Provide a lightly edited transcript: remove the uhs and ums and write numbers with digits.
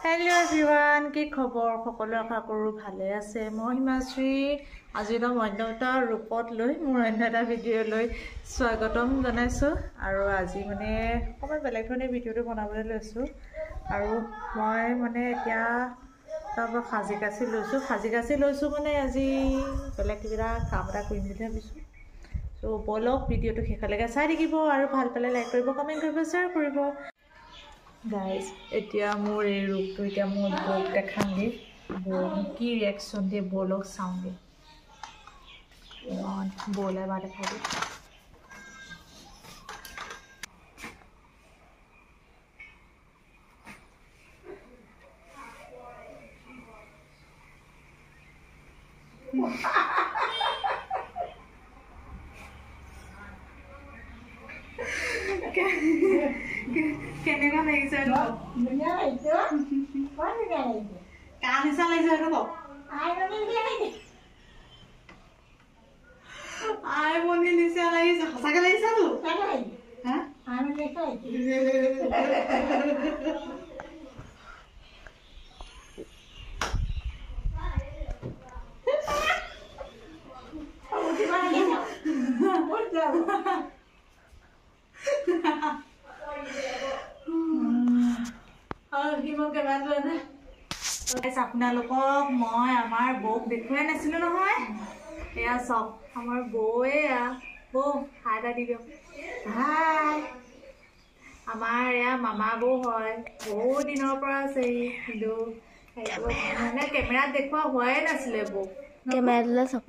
Hello everyone, কি খবৰ সকলো আশা কৰো ভালে আছে মই হিমাশ্ৰী আজি এটা অন্যটা ৰূপত লৈ মোৰ অন্যটা ভিডিঅ' লৈ স্বাগতম জনাইছো আৰু আজি মানে অকমান বেলেগ ধৰণে ভিডিঅ'টো বনাবলৈ লৈছো আৰু মই মানে এতিয়া তাৰ সাজি কাচি লৈছো মানে আজি বেলেগ কিবা কাম এটা কৰিম বুলি ভাবিছো সো বলক ভিডিঅ'টো শেষলৈকে চাই থাকিব আৰু ভাল পালে লাইক কৰিব কমেন্ট কৰিব শ্বেয়াৰ কৰিব Guys, এতিয়া মোৰ এই ৰূপটো এতিয়া মই বক দেখাংগে কি ৰিয়েকচন দিয়ে বলক চাওঁগে বলে বাৰে খাই কেনেকুৱা লাগিছে ৰ ধুনীয়া লাগিছে কোন ধুনীয়া লাগিছে কাম হিচা লাগিছে ৰ আই মনি নিচা লাগিছে সঁচাকে লাগিছে তো হা আমি দেখাই আপোনালোকক মই আমাৰ বৌক দেখুৱাই নাছিলো নহয় এয়া চাওক আমাৰ বৌয়ে বৌ হাই এটা দি দিয়ক হাই আমাৰ এয়া মামা বৌ হয় বহু দিনৰ পৰা আছে কিন্তু মানে কেমেৰাত দেখুওৱা হোৱাই নাছিলে বৌ কেমেৰালৈ চাওক